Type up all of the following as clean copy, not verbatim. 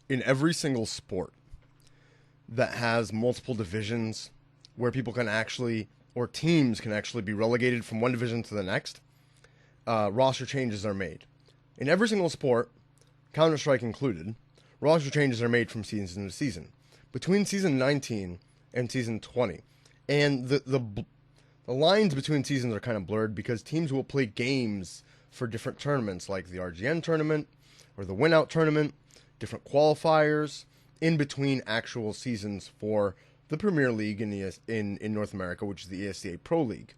in every single sport that has multiple divisions where people can actually, or teams can actually be relegated from one division to the next, roster changes are made. In every single sport, Counter-Strike included, roster changes are made from season to season. Between season 19 and season 20. And the lines between seasons are kind of blurred because teams will play games for different tournaments, like the RGN tournament or the Win-Out tournament, different qualifiers in between actual seasons for the Premier League in North America, which is the ESEA Pro League.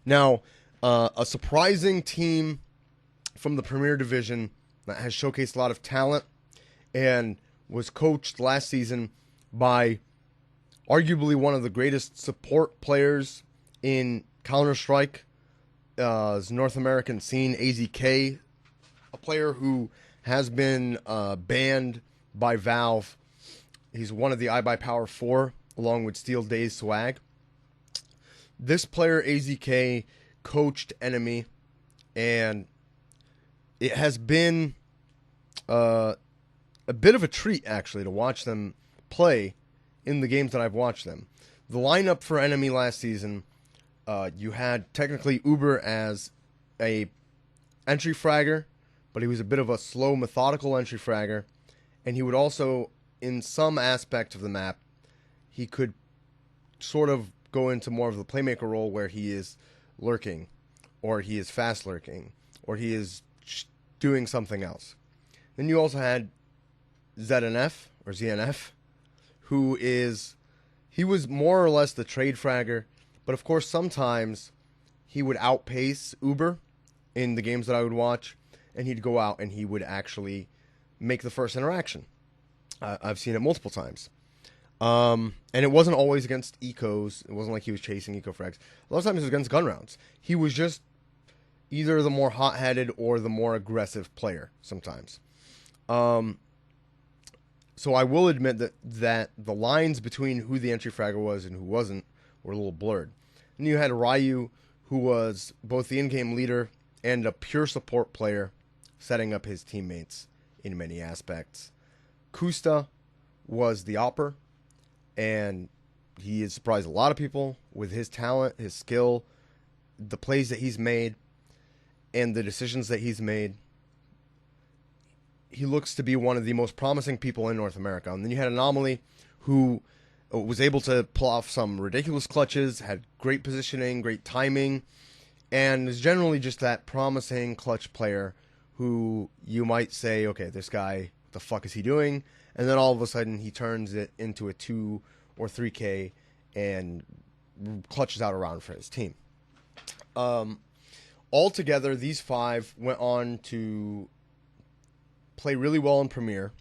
Now, a surprising team from the Premier Division that has showcased a lot of talent and was coached last season by arguably one of the greatest support players in Counter-Strike's North American scene, AZK, a player who has been banned by Valve. He's one of the iBuyPower 4, along with Steel Days Swag. This player, AZK, coached NME, and it has been a bit of a treat, actually, to watch them play in the games that I've watched them. The lineup for NME last season, you had technically Uber as a entry fragger, but he was a bit of a slow, methodical entry fragger, and he would also, in some aspect of the map, he could sort of go into more of the playmaker role where he is lurking, or he is fast lurking, or he is doing something else. Then you also had ZNF, or ZNF, he was more or less the trade fragger, but of course sometimes he would outpace Uber in the games that I would watch, and he'd go out and he would actually make the first interaction. I've seen it multiple times. And it wasn't always against ecos. It wasn't like he was chasing eco frags. A lot of times it was against gun rounds. He was just either the more hot-headed or the more aggressive player sometimes. So I will admit that the lines between who the entry fragger was and who wasn't were a little blurred. And you had Ryu, who was both the in-game leader and a pure support player, setting up his teammates in many aspects. Kusta was the opper, and he has surprised a lot of people with his talent, his skill, the plays that he's made, and the decisions that he's made. He looks to be one of the most promising people in North America. And then you had Anomaly, who was able to pull off some ridiculous clutches, had great positioning, great timing, and is generally just that promising clutch player who you might say, okay, this guy, what the fuck is he doing? And then all of a sudden he turns it into a 2 or 3K and clutches out a round for his team. Altogether, these 5 went on to play really well in Premier.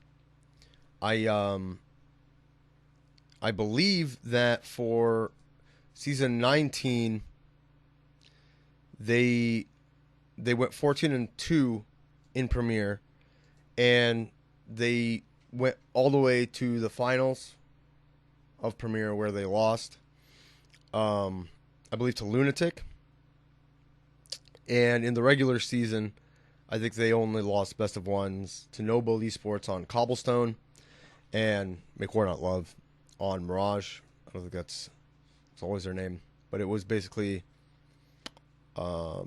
I believe that for season 19, they went 14-2 in Premier, and they went all the way to the finals of Premier where they lost, I believe, to Lunatic. And in the regular season, I think they only lost best of ones to Noble Esports on Cobblestone and Make War Not Love on Mirage. I don't think it's always their name, but it was basically I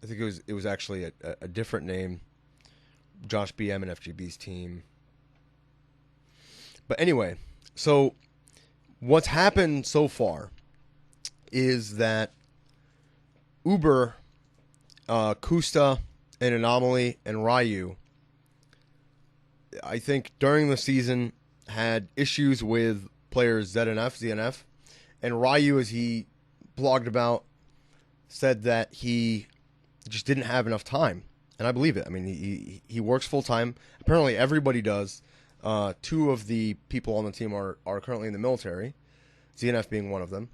think it was actually a different name, Josh BM and FGB's team. But anyway, so what's happened so far is that Uber, Kusta, and Anomaly, and Ryu, I think during the season had issues with players ZNF, and Ryu, as he blogged about, said that he just didn't have enough time, and I believe it. I mean, he works full time. Apparently, everybody does. 2 of the people on the team are currently in the military, ZNF being one of them.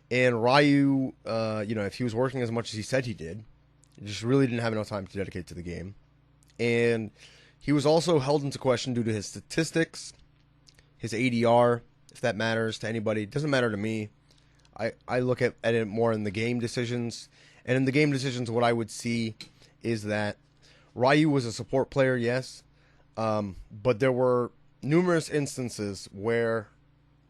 And Ryu, if he was working as much as he said he did, he just really didn't have enough time to dedicate to the game. And he was also held into question due to his statistics, his ADR, if that matters to anybody. It doesn't matter to me. I look at it more in the game decisions. And in the game decisions, what I would see is that Ryu was a support player, yes, but there were numerous instances where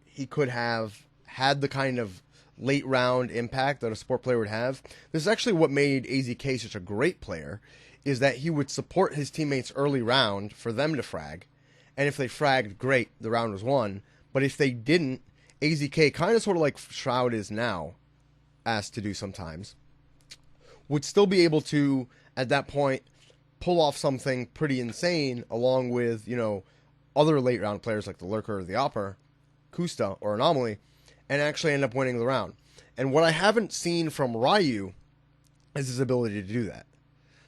he could have had the kind of late round impact that a support player would have. This is actually what made AZK such a great player, is that he would support his teammates early round for them to frag, and if they fragged, great, the round was won. But if they didn't, AZK, kind of sort of like Shroud is now asked to do sometimes, would still be able to, at that point, pull off something pretty insane along with, you know, other late round players like the Lurker or the Opper, Kusta or Anomaly, and actually end up winning the round. And what I haven't seen from Ryu is his ability to do that.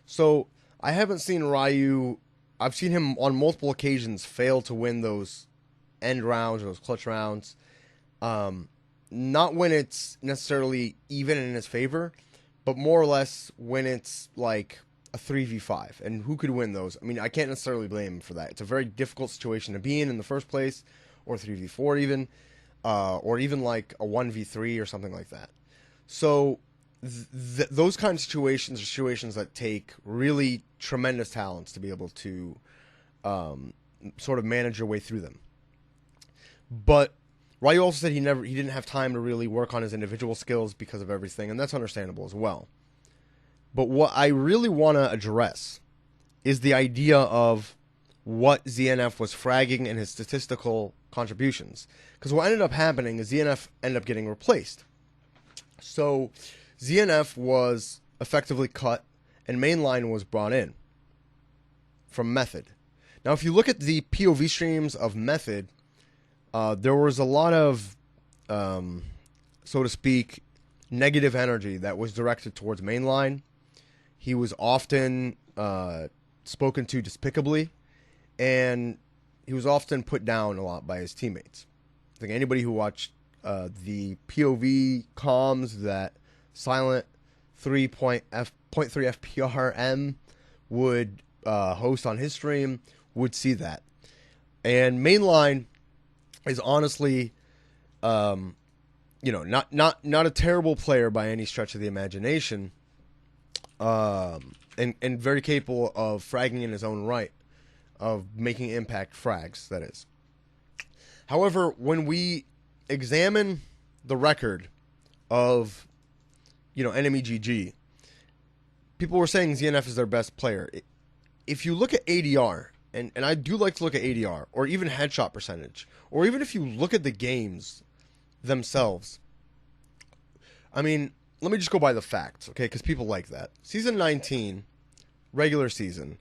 So I haven't seen Ryu, I've seen him on multiple occasions fail to win those end rounds or those clutch rounds. Not when it's necessarily even in his favor, but more or less when it's like a 3v5. And who could win those? I mean, I can't necessarily blame him for that. It's a very difficult situation to be in the first place, or 3v4 even, or even like a 1v3 or something like that. So those kind of situations are situations that take really tremendous talents to be able to sort of manage your way through them. But Ryu also said he didn't have time to really work on his individual skills because of everything, and that's understandable as well. But what I really want to address is the idea of what ZNF was fragging in his statistical contributions. Because what ended up happening is ZNF ended up getting replaced. So ZNF was effectively cut, and Mainline was brought in from Method. Now, if you look at the POV streams of Method, there was a lot of, so to speak, negative energy that was directed towards Mainline. He was often spoken to despicably, and he was often put down a lot by his teammates. I think anybody who watched the POV comms that Silent 3.3 FPRM would host on his stream would see that. And Mainline is honestly, not a terrible player by any stretch of the imagination, and very capable of fragging in his own right, of making impact frags, that is. However, when we examine the record of, NMEGG, people were saying ZNF is their best player. If you look at ADR, and I do like to look at ADR, or even headshot percentage, or even if you look at the games themselves, I mean, let me just go by the facts, okay, because people like that. Season 19, regular season,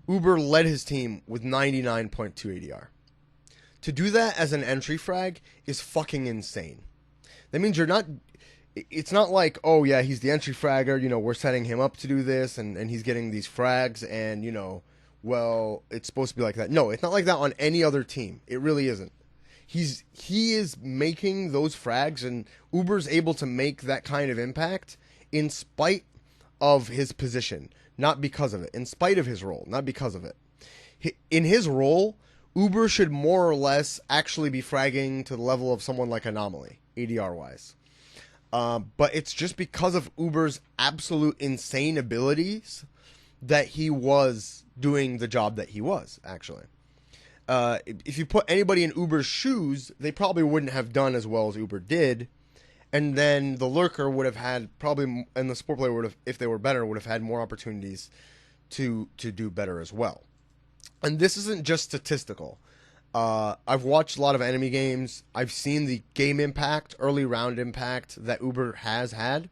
Uber led his team with 99.2 ADR. To do that as an entry frag is fucking insane. That means it's not like, oh yeah, he's the entry fragger, we're setting him up to do this, and he's getting these frags, and, well, it's supposed to be like that. No, it's not like that on any other team. It really isn't. He is making those frags, and Uber's able to make that kind of impact in spite of his position, not because of it. In spite of his role, not because of it. In his role, Uber should more or less actually be fragging to the level of someone like Anomaly, ADR-wise. But it's just because of Uber's absolute insane abilities that he was doing the job that he was, actually. If you put anybody in Uber's shoes, they probably wouldn't have done as well as Uber did. And then the Lurker would have had probably, and the support player would have, if they were better, would have had more opportunities to do better as well. And this isn't just statistical. I've watched a lot of enemy games. I've seen the game impact, early round impact that Uber has had.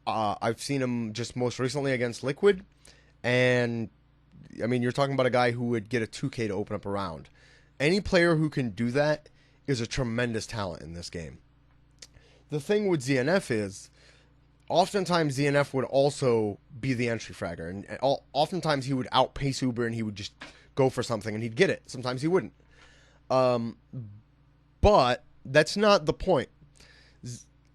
I've seen him just most recently against Liquid. And, I mean, you're talking about a guy who would get a 2K to open up a round. Any player who can do that is a tremendous talent in this game. The thing with ZNF is, oftentimes ZNF would also be the entry fragger. And oftentimes he would outpace Uber and he would just go for something and he'd get it. Sometimes he wouldn't. But that's not the point.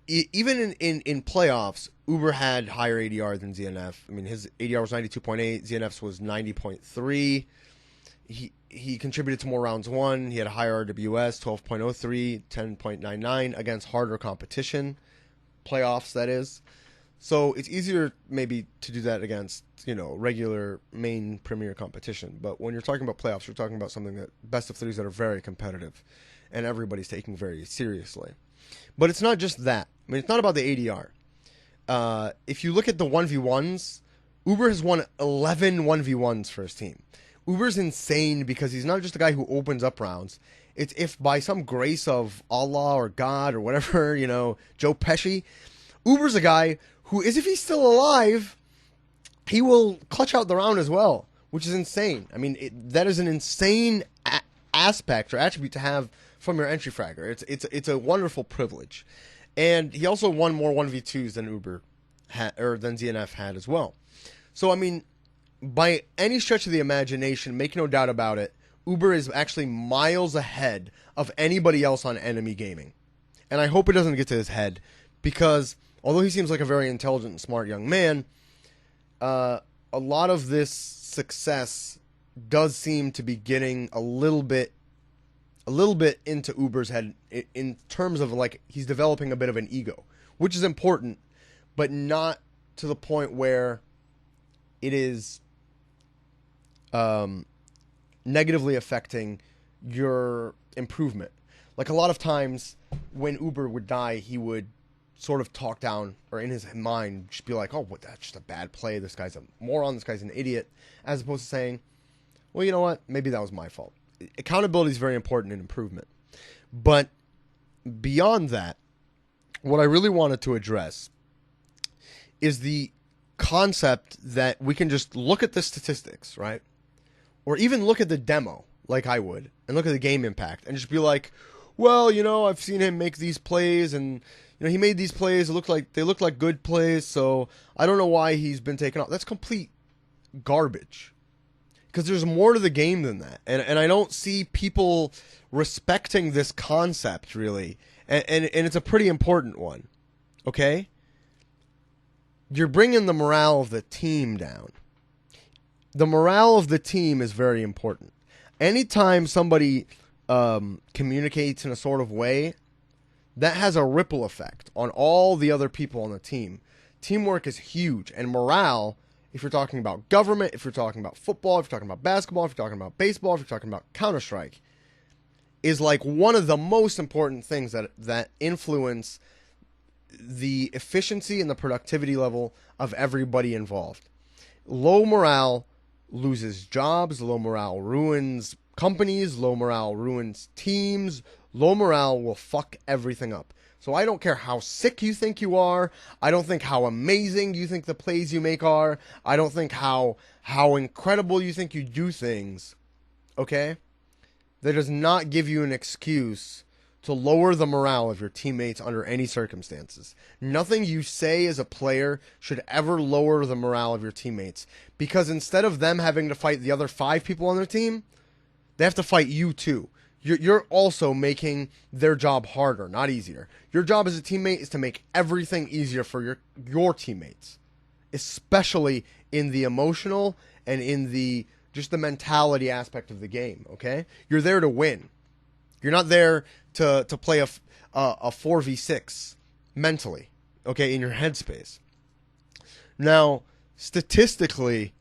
Even in playoffs, Uber had higher ADR than ZNF. I mean, his ADR was 92.8, ZNF's was 90.3. He contributed to more rounds won. He had a higher RWS, 12.03, 10.99 against harder competition. Playoffs, that is. So it's easier maybe to do that against, regular main premier competition. But when you're talking about playoffs, you're talking about something that best of threes that are very competitive and everybody's taking very seriously. But it's not just that. I mean, it's not about the ADR. If you look at the 1v1s, Uber has won 11 1v1s for his team. Uber's insane because he's not just a guy who opens up rounds. It's if by some grace of Allah or God or whatever, Joe Pesci, Uber's a guy who is, if he's still alive, he will clutch out the round as well, which is insane. I mean, that is an insane aspect or attribute to have from your entry fragger. It's a wonderful privilege. And he also won more 1v2s than Uber had, or than ZNF had as well. So, I mean, by any stretch of the imagination, make no doubt about it, Uber is actually miles ahead of anybody else on enemy gaming. And I hope it doesn't get to his head, because although he seems like a very intelligent and smart young man, a lot of this success does seem to be getting a little bit into Uber's head in terms of, like, he's developing a bit of an ego, which is important, but not to the point where it is negatively affecting your improvement. Like, a lot of times when Uber would die, he would sort of talk down, or in his mind just be like, oh, that's just a bad play, this guy's a moron, this guy's an idiot, as opposed to saying, well, you know what, maybe that was my fault. Accountability is very important in improvement. But beyond that, what I really wanted to address is the concept that we can just look at the statistics, right? Or even look at the demo, like I would, and look at the game impact, and just be like, well, I've seen him make these plays, and he made these plays. They look like good plays, so I don't know why he's been taken off. That's complete garbage, because there's more to the game than that, and I don't see people respecting this concept really, and it's a pretty important one. Okay, you're bringing the morale of the team down. The morale of the team is very important. Anytime somebody communicates in a sort of way, that has a ripple effect on all the other people on the team. Teamwork is huge, and morale, if you're talking about government, if you're talking about football, if you're talking about basketball, if you're talking about baseball, if you're talking about Counter-Strike, is like one of the most important things that influence the efficiency and the productivity level of everybody involved. Low morale loses jobs, low morale ruins companies, low morale ruins teams, low morale will fuck everything up. So I don't care how sick you think you are, I don't think how amazing you think the plays you make are, I don't think how incredible you think you do things, okay? That does not give you an excuse to lower the morale of your teammates under any circumstances. Nothing you say as a player should ever lower the morale of your teammates, because instead of them having to fight the other 5 people on their team, they have to fight you too. You're also making their job harder, not easier. Your job as a teammate is to make everything easier for your teammates, especially in the emotional and in the just the mentality aspect of the game, okay? You're there to win. You're not there to play a 4v6 mentally, okay, in your headspace. Now, statistically,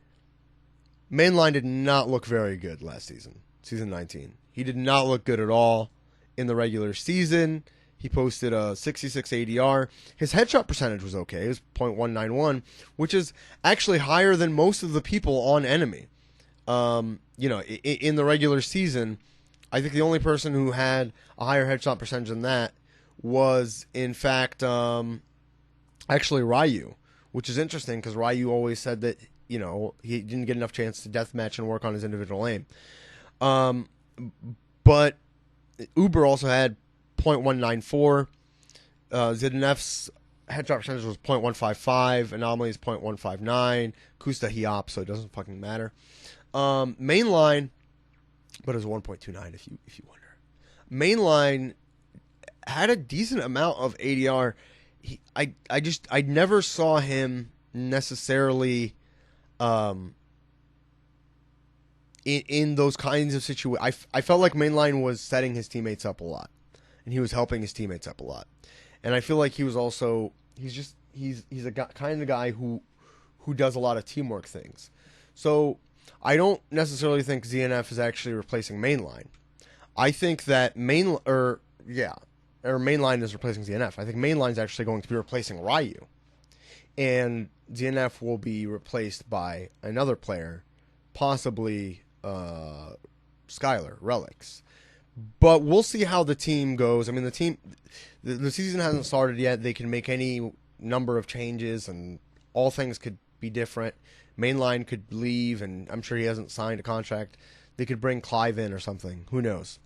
Mainline did not look very good last season, season 19. He did not look good at all in the regular season. He posted a 66 ADR. His headshot percentage was okay. It was .191, which is actually higher than most of the people on enemy. In the regular season, I think the only person who had a higher headshot percentage than that was, in fact, actually Ryu, which is interesting because Ryu always said that, he didn't get enough chance to deathmatch and work on his individual aim. But Uber also had .194. ZNF's headshot percentage was .155. Anomaly is .159. Kusta he op, so it doesn't fucking matter. Mainline, but it was 1.29 if you wonder. Mainline had a decent amount of ADR. I never saw him necessarily in those kinds of situations. I felt like Mainline was setting his teammates up a lot, and he was helping his teammates up a lot. And I feel like he's he's a kind of guy who does a lot of teamwork things. So I don't necessarily think ZNF is actually replacing mainline. I think that mainline is replacing ZNF. I think mainline is actually going to be replacing Ryu, and ZNF will be replaced by another player, possibly Skylar Relics. But we'll see how the team goes. I mean, the season hasn't started yet. They can make any number of changes, and all things could be different. Mainline could leave, and I'm sure he hasn't signed a contract. They could bring Clive in or something. Who knows?